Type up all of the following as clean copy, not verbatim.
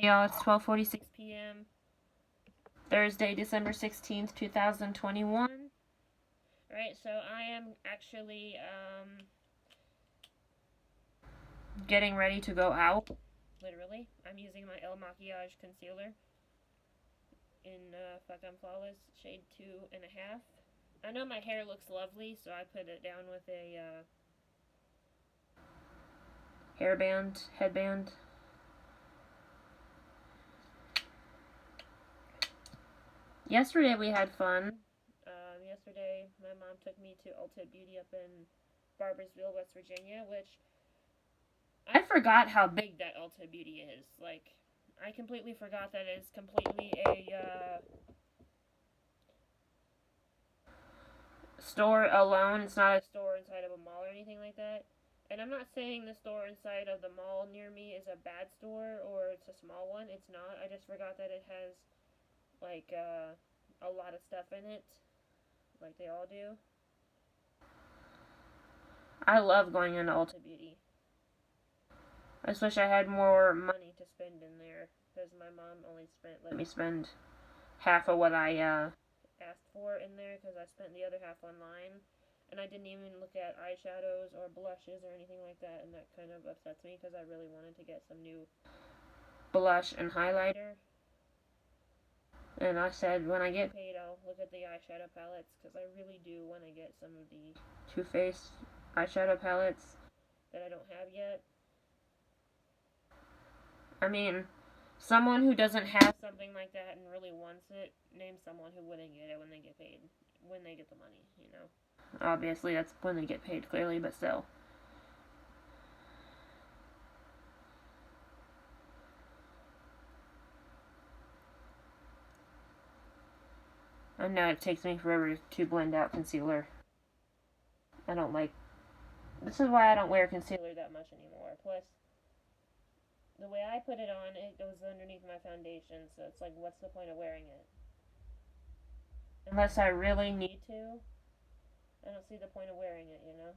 Hey y'all, it's 12:46 p.m. Thursday, December 16th, 2021. Alright, so I am actually getting ready to go out. Literally. I'm using my El Maquillage concealer in Fuck I'm Flawless, shade 2.5. I know my hair looks lovely, so I put it down with a headband. Yesterday we had fun. Yesterday my mom took me to Ulta Beauty up in Barboursville, West Virginia, which I forgot how big that Ulta Beauty is. Like, I completely forgot that it's completely a store alone. It's not a store inside of a mall or anything like that. And I'm not saying the store inside of the mall near me is a bad store or it's a small one. It's not. I just forgot that it has, like, a lot of stuff in it. Like they all do. I love going into Ulta Beauty. I just wish I had more money to spend in there. Because my mom only let me spend half of what I asked for in there. Because I spent the other half online. And I didn't even look at eyeshadows or blushes or anything like that. And that kind of upsets me because I really wanted to get some new blush and highlighter. And I said when I get paid I'll look at the eyeshadow palettes. Because I really do want to get some of the Too Faced eyeshadow palettes that I don't have yet. I mean, someone who doesn't have something like that and really wants it, name someone who wouldn't get it when they get paid. When they get the money, you know. Obviously, that's when they get paid, clearly, but still. I know it takes me forever to blend out concealer. I don't like... This is why I don't wear concealer that much anymore. Plus, the way I put it on, it goes underneath my foundation, so it's like, what's the point of wearing it? Unless I really need to, I don't see the point of wearing it, you know?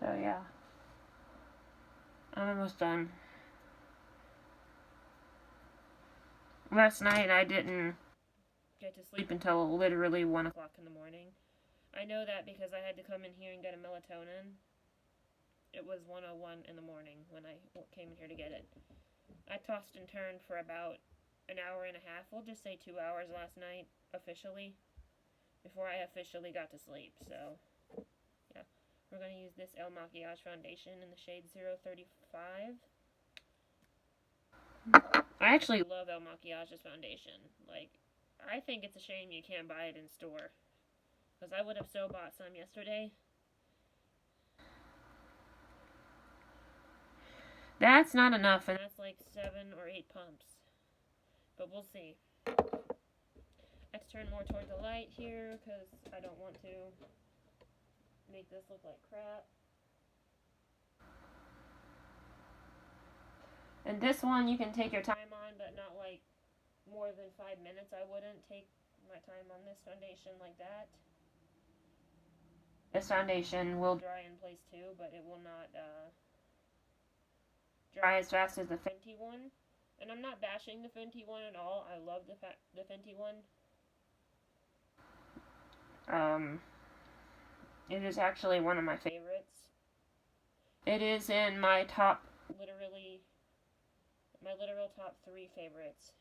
So, yeah. I'm almost done. Last night I didn't get to sleep until literally 1 o'clock in the morning. I know that because I had to come in here and get a melatonin. It was 1:01 in the morning when I came in here to get it. I tossed and turned for about an hour and a half. We'll just say 2 hours last night, officially, before I officially got to sleep. So, yeah. We're going to use this El Maquillage foundation in the shade 035. I actually love El Maquillage's foundation. Like, I think it's a shame you can't buy it in store. Because I would have so bought some yesterday. That's not enough, and that's like 7 or 8 pumps. But we'll see. Let's turn more toward the light here, because I don't want to make this look like crap. And this one you can take your time on, but not like more than 5 minutes. I wouldn't take my time on this foundation like that. This foundation will dry in place too, but it will not dry as fast as the Fenty one. And I'm not bashing the Fenty one at all. I love the Fenty one. It is actually one of my favorites. It is in my top, my literal top 3 favorites.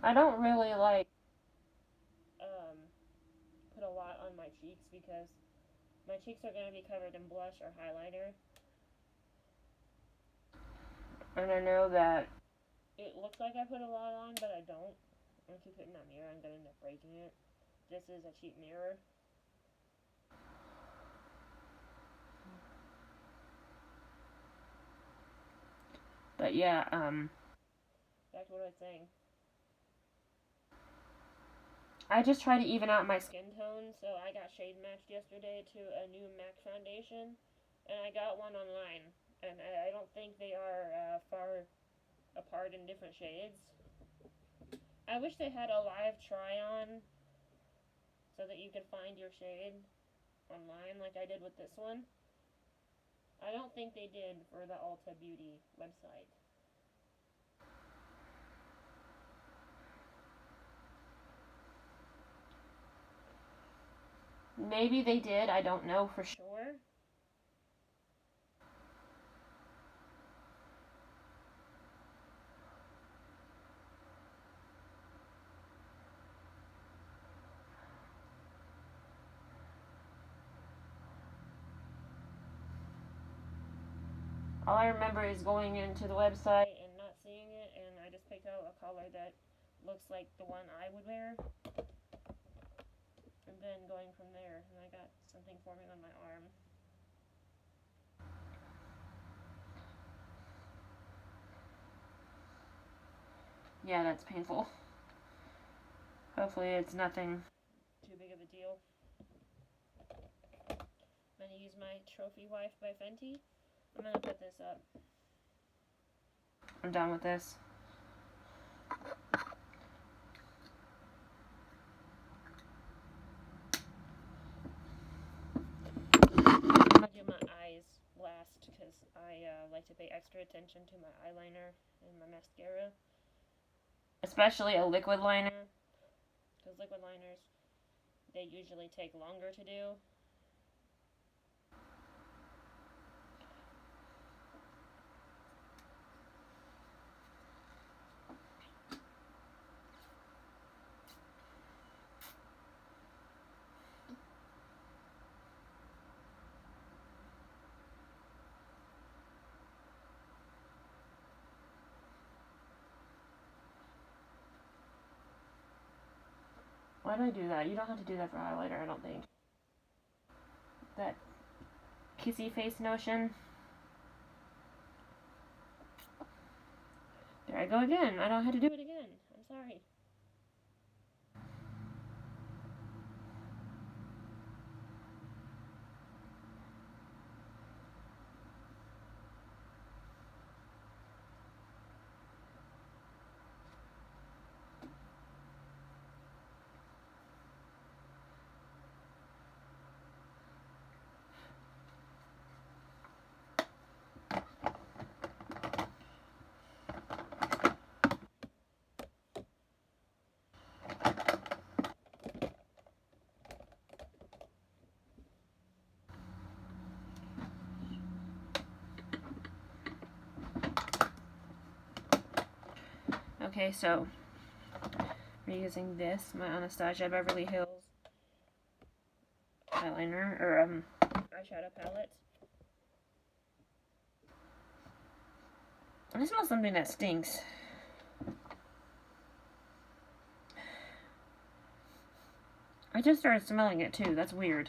I don't really like put a lot on my cheeks because my cheeks are going to be covered in blush or highlighter. And I know that it looks like I put a lot on, but I don't. Once you put it in that mirror, I'm going to end up breaking it. This is a cheap mirror. But yeah, back to what I was saying. I just try to even out my skin tone, so I got shade matched yesterday to a new MAC foundation, and I got one online, and I don't think they are far apart in different shades. I wish they had a live try-on so that you could find your shade online like I did with this one. I don't think they did for the Ulta Beauty website. Maybe they did, I don't know for sure. All I remember is going into the website and not seeing it, and I just picked out a color that looks like the one I would wear, and then going from there, and I got something forming on my arm. Yeah, that's painful. Hopefully it's nothing too big of a deal. I'm going to use my Trophy Wife by Fenty. I'm going to put this up. I'm done with this. I'm going to do my eyes last because I like to pay extra attention to my eyeliner and my mascara. Especially a liquid liner. Because liquid liners, they usually take longer to do. Why did I do that? You don't have to do that for highlighter, I don't think. That kissy face notion. There I go again. I don't have to do it again. I'm sorry. Okay, so we're using this, my Anastasia Beverly Hills eyeliner, or eyeshadow palette. I smell something that stinks. I just started smelling it too, that's weird.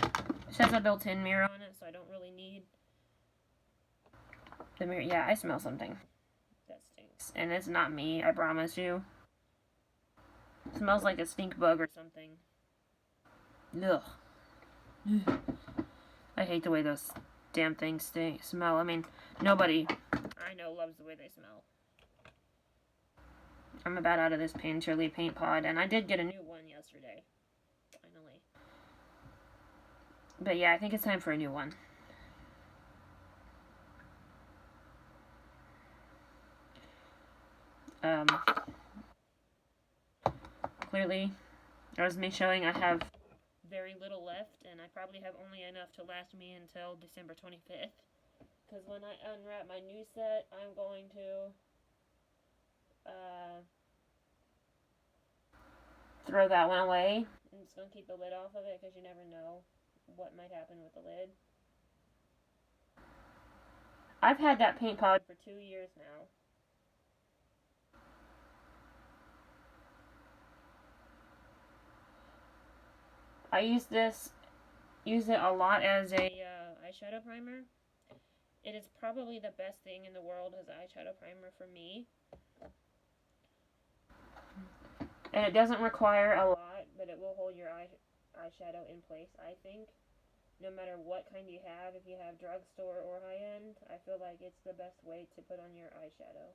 It has a built-in mirror on it, so I don't really need the mirror. Yeah, I smell something that stinks. And it's not me, I promise you. It smells like a stink bug or something. Ugh. I hate the way those damn things smell. I mean, nobody I know loves the way they smell. I'm about out of this Painterly paint pod, and I did get a new one yesterday. Finally. But yeah, I think it's time for a new one. Clearly, as me showing, I have very little left, and I probably have only enough to last me until December 25th. Because when I unwrap my new set, I'm going to throw that one away. I'm just going to keep the lid off of it because you never know what might happen with the lid. I've had that paint pod for 2 years now. I use it a lot as a eyeshadow primer. It is probably the best thing in the world as an eyeshadow primer for me. And it doesn't require a lot, but it will hold your eyeshadow in place, I think. No matter what kind you have, if you have drugstore or high-end, I feel like it's the best way to put on your eyeshadow.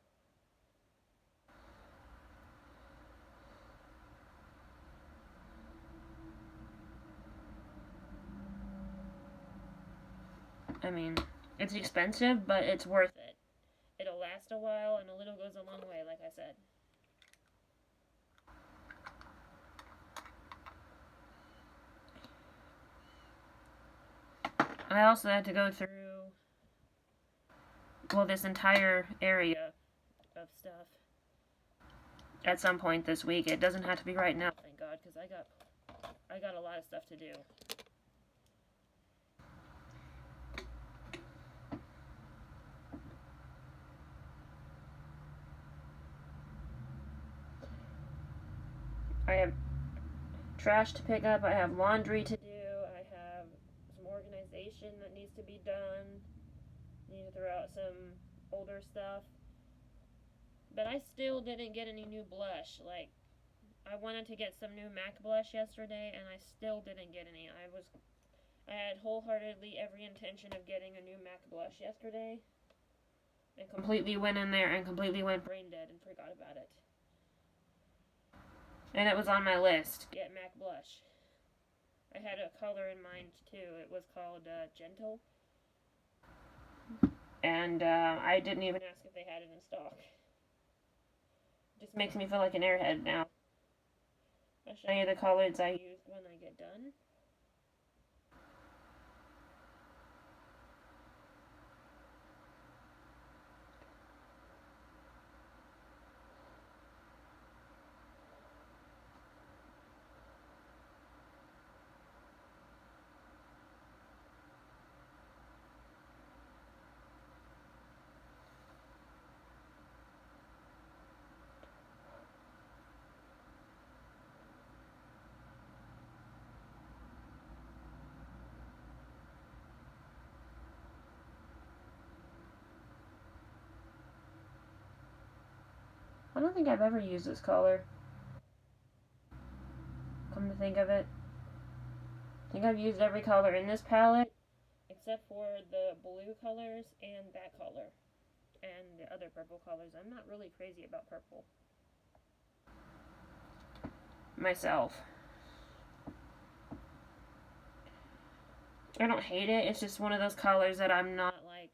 I mean, it's expensive, but it's worth it. It'll last a while, and a little goes a long way, like I said. I also had to go through, well, this entire area of stuff at some point this week. It doesn't have to be right now, thank God, because I got a lot of stuff to do. I have trash to pick up, I have laundry to do, I have some organization that needs to be done, I need to throw out some older stuff. But I still didn't get any new blush. Like, I wanted to get some new MAC blush yesterday, and I still didn't get any. I had wholeheartedly every intention of getting a new MAC blush yesterday, and completely went in there and completely went brain dead and forgot about it. And it was on my list, get MAC blush. I had a color in mind too. It was called Gentle. And I didn't even ask if they had it in stock. Just makes me feel like an airhead now. I'll show you the colors I used when I get done. I don't think I've ever used this color. Come to think of it. I think I've used every color in this palette, except for the blue colors and that color. And the other purple colors. I'm not really crazy about purple. Myself. I don't hate it, it's just one of those colors that I'm not, like,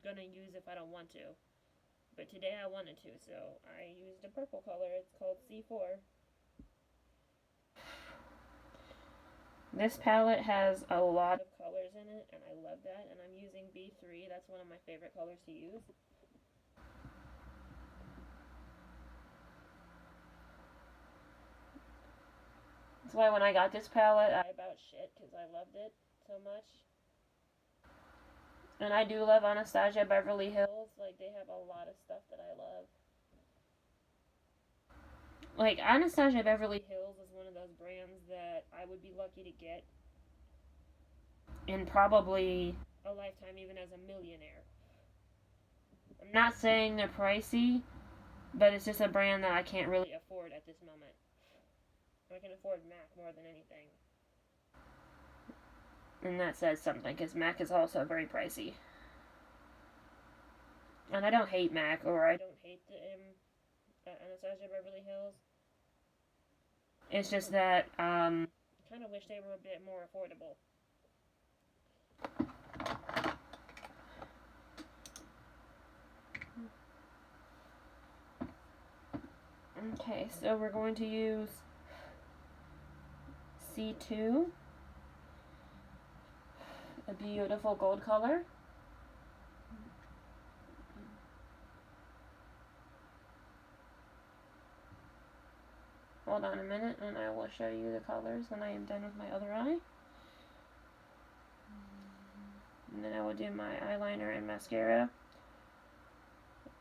gonna use if I don't want to. But today I wanted to, so I used a purple color. It's called C4. This palette has a lot of colors in it, and I love that. And I'm using B3. That's one of my favorite colors to use. That's why when I got this palette, I about shit, because I loved it so much. And I do love Anastasia Beverly Hills. Like, they have a lot of stuff that I love. Like, Anastasia Beverly Hills is one of those brands that I would be lucky to get in probably a lifetime, even as a millionaire. I'm not saying they're pricey, but it's just a brand that I can't really afford at this moment. I can afford MAC more than anything. And that says something, because MAC is also very pricey. And I don't hate MAC, or I don't hate the Anastasia Beverly Hills. It's just that I kind of wish they were a bit more affordable. Okay, so we're going to use C2, a beautiful gold color. Hold on a minute and I will show you the colors when I am done with my other eye. And then I will do my eyeliner and mascara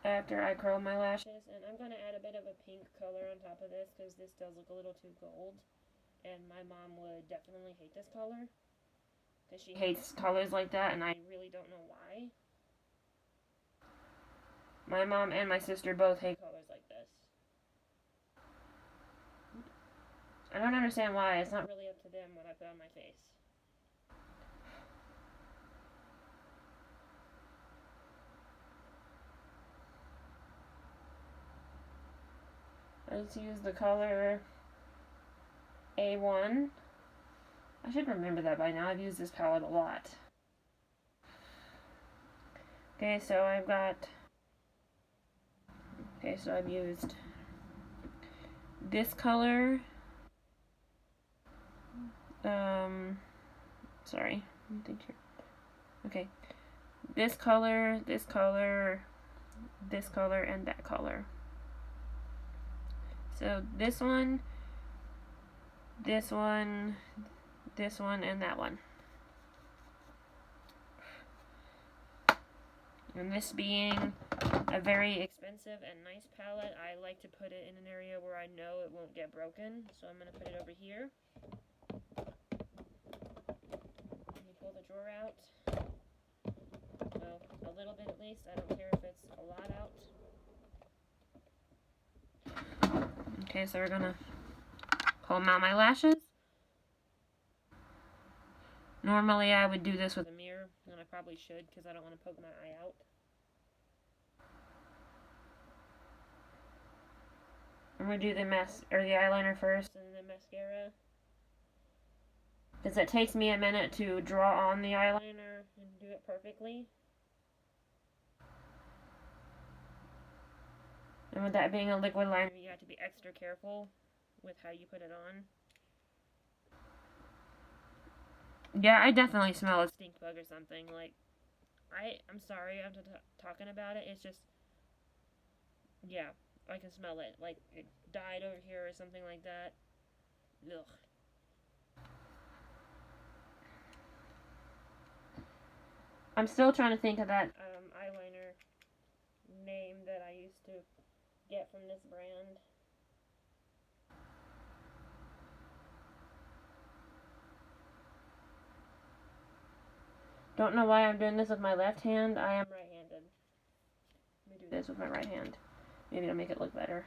after I curl my lashes. And I'm going to add a bit of a pink color on top of this because this does look a little too gold. And my mom would definitely hate this color because she hates colors like that, and I really don't know why. My mom and my sister both hate colors like this. I don't understand why. It's not really up to them what I put on my face. I just use the color A1. I should remember that by now. I've used this palette a lot. Okay, so I've used this color. Sorry. Let me think here. Okay. This color, this color, this color, and that color. So this one, this one, this one, and that one. And this being a very expensive and nice palette, I like to put it in an area where I know it won't get broken. So I'm going to put it over here. Let me pull the drawer out. Well, a little bit at least. I don't care if it's a lot out. Okay, so we're going to comb out my lashes. Normally I would do this with a mirror, and I probably should because I don't want to poke my eye out. I'm going to do the eyeliner first and then mascara. Because it takes me a minute to draw on the eyeliner and do it perfectly. And with that being a liquid liner, you have to be extra careful with how you put it on. Yeah, I definitely smell a stink bug or something. Like, I'm sorry I'm talking about it. It's just, yeah, I can smell it. Like, it died over here or something like that. Ugh. I'm still trying to think of that eyeliner name that I used to get from this brand. Don't know why I'm doing this with my left hand. I am right-handed. Let me do this with my right hand. Maybe it'll make it look better.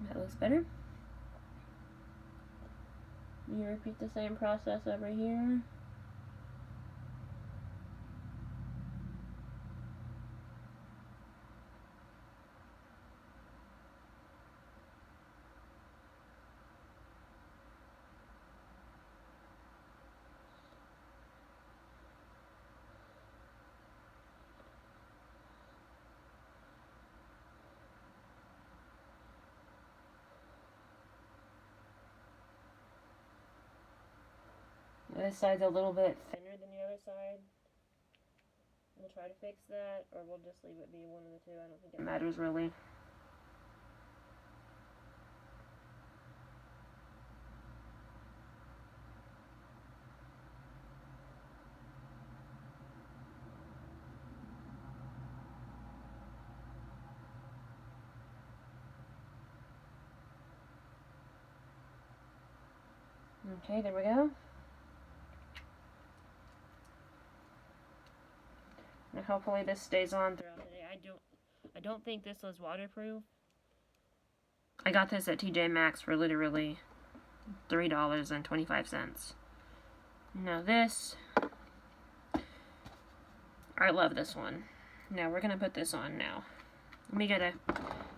That looks better. You repeat the same process over here. This side's a little bit thinner than the other side. We'll try to fix that, or we'll just leave it be one of the two. I don't think it matters really. Okay, there we go. And hopefully this stays on throughout the day. I don't think this was waterproof. I got this at TJ Maxx for literally $3.25. Now this, I love this one. Now we're gonna put this on now. Let me get a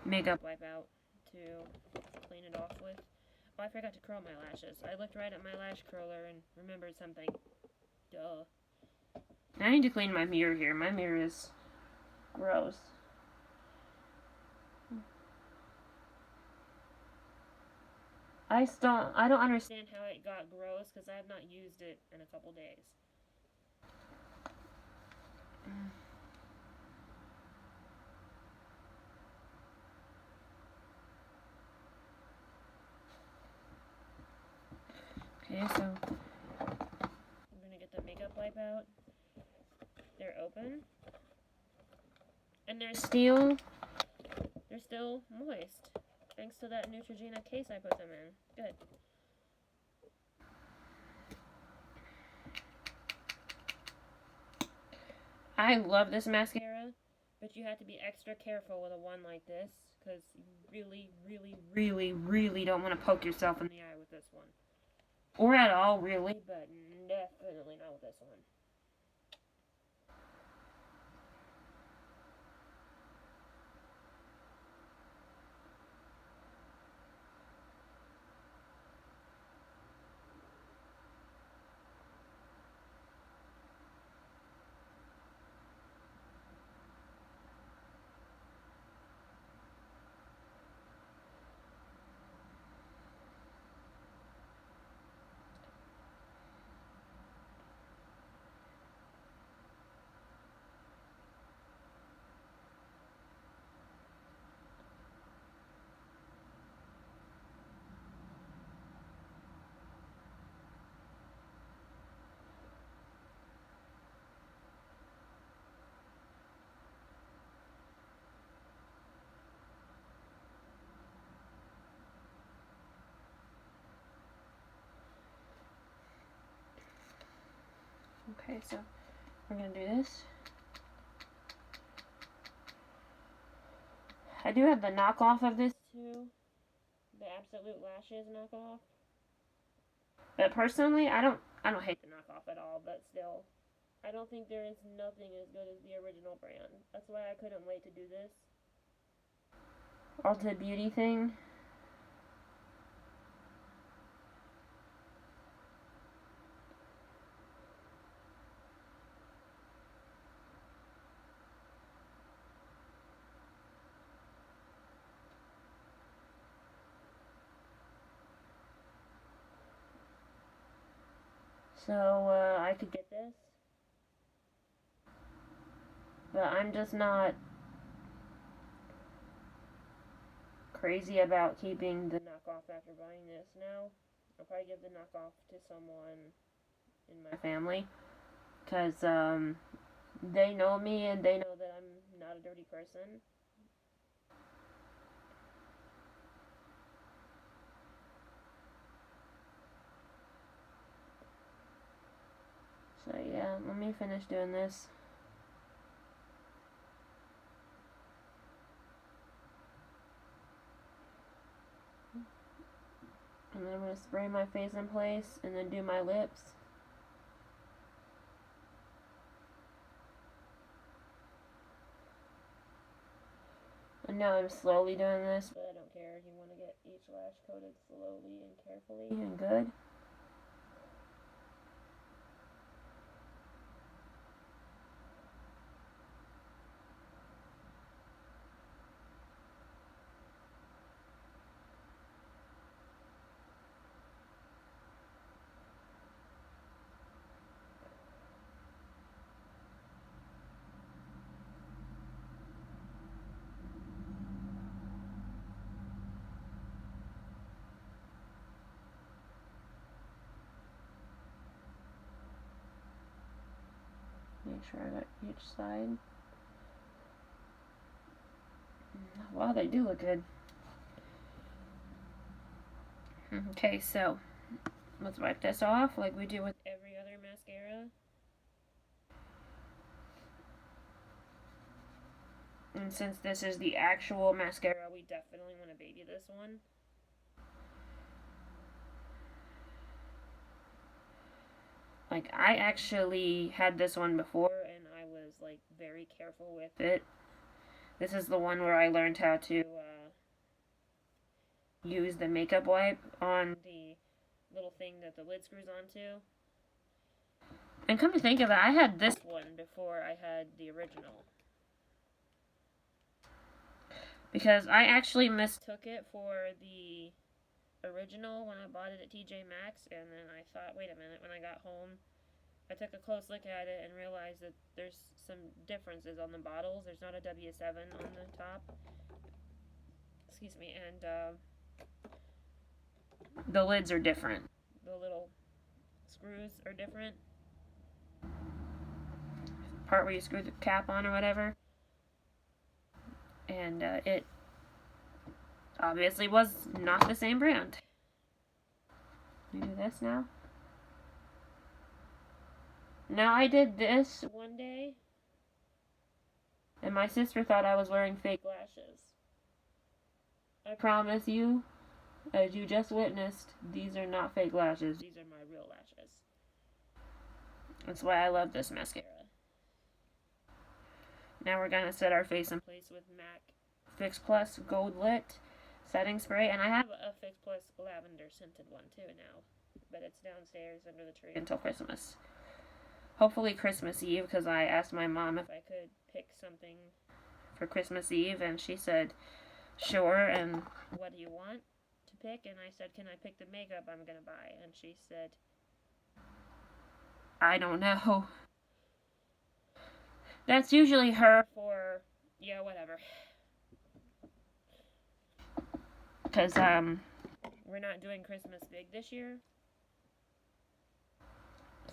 makeup wipe out to clean it off with. Oh, I forgot to curl my lashes. I looked right at my lash curler and remembered something. Duh. I need to clean my mirror here. My mirror is gross. I don't understand how it got gross because I have not used it in a couple days. Okay, so I'm gonna get the makeup wipe out. They're open. And they're still moist. Thanks to that Neutrogena case I put them in. Good. I love this mascara, but you have to be extra careful with a one like this because you really, really, really, really don't want to poke yourself in the eye with this one. Or at all, really, but definitely not with this one. Okay, so we're gonna do this. I do have the knockoff of this too, the Absolute Lashes knockoff. But personally, I don't hate the knockoff at all. But still, I don't think there is nothing as good as the original brand. That's why I couldn't wait to do this Ulta Beauty thing. So I could get this, but I'm just not crazy about keeping the knockoff after buying this now. I'll probably give the knockoff to someone in my family because they know me and they know that I'm not a dirty person. So yeah, let me finish doing this. And then I'm going to spray my face in place and then do my lips. And now I'm slowly doing this, but I don't care. You want to get each lash coated slowly and carefully and good. Make sure I got each side. Wow, they do look good. Okay, so let's wipe this off like we do with every other mascara. And since this is the actual mascara, we definitely want to baby this one. Like, I actually had this one before, and I was, like, very careful with it. This is the one where I learned how to use the makeup wipe on the little thing that the lid screws onto. And come to think of it, I had this one before I had the original. Because I actually mistook it for the original when I bought it at TJ Maxx, and then I thought, wait a minute, when I got home, I took a close look at it and realized that there's some differences on the bottles. There's not a W7 on the top. Excuse me, and the lids are different. The little screws are different. Part where you screw the cap on or whatever. And it obviously was not the same brand. We do this now. Now I did this one day, and my sister thought I was wearing fake lashes. I promise you, as you just witnessed, these are not fake lashes. These are my real lashes. That's why I love this mascara. Now we're going to set our face in place with MAC Fix Plus Gold Lit setting spray. And I have a Fix Plus lavender scented one too now. But it's downstairs under the tree until Christmas. Hopefully Christmas Eve, because I asked my mom if I could pick something for Christmas Eve. And she said, sure, and what do you want to pick? And I said, can I pick the makeup I'm going to buy? And she said, I don't know. That's usually her for, yeah, whatever. Because, we're not doing Christmas big this year.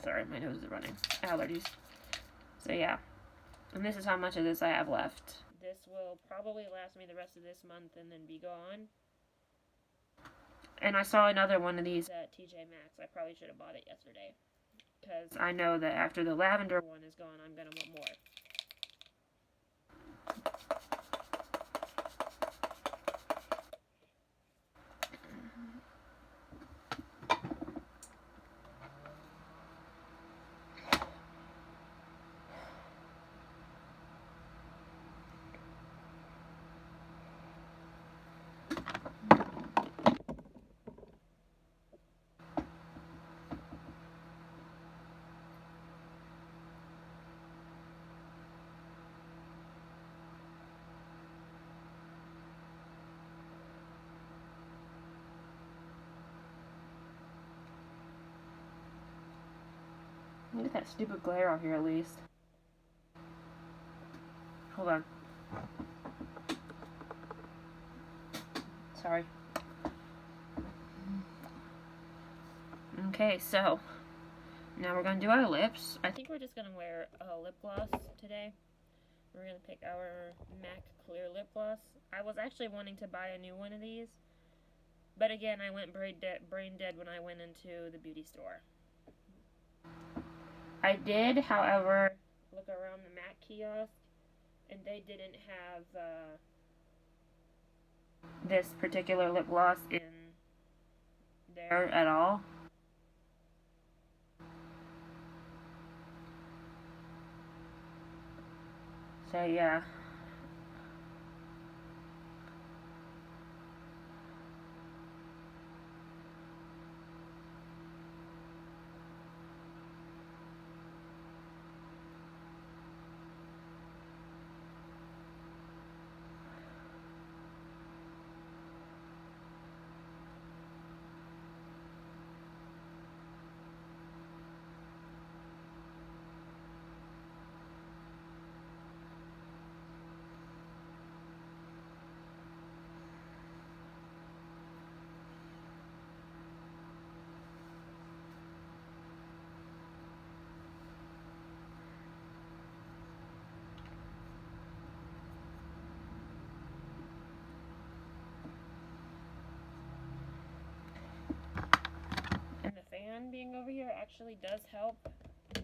Sorry, my nose is running. Allergies. So, yeah. And this is how much of this I have left. This will probably last me the rest of this month and then be gone. And I saw another one of these at TJ Maxx. I probably should have bought it yesterday. Because I know that after the lavender one is gone, I'm going to want more. Get that stupid glare off here at least. Hold on. Sorry. Okay, so now we're going to do our lips. I think we're just going to wear a lip gloss today. We're going to pick our MAC Clear Lip Gloss. I was actually wanting to buy a new one of these. But again, I went brain dead when I went into the beauty store. I did, however, look around the MAC kiosk, and they didn't have this particular lip gloss in there at all. So, yeah. And the fan being over here actually does help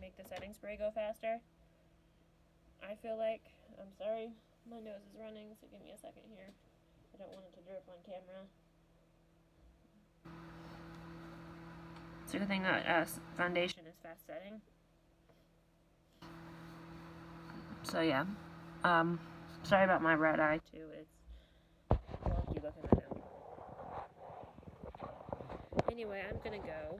make the setting spray go faster. I feel like, I'm sorry, my nose is running, so give me a second here. I don't want it to drip on camera. It's a good thing that foundation is fast setting. So yeah, sorry about my red eye too. It's wonky looking right now. Anyway, I'm gonna go.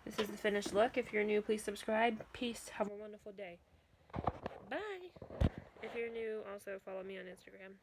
This is the finished look. If you're new, please subscribe. Peace. Have a wonderful day. Bye. If you're new, also follow me on Instagram.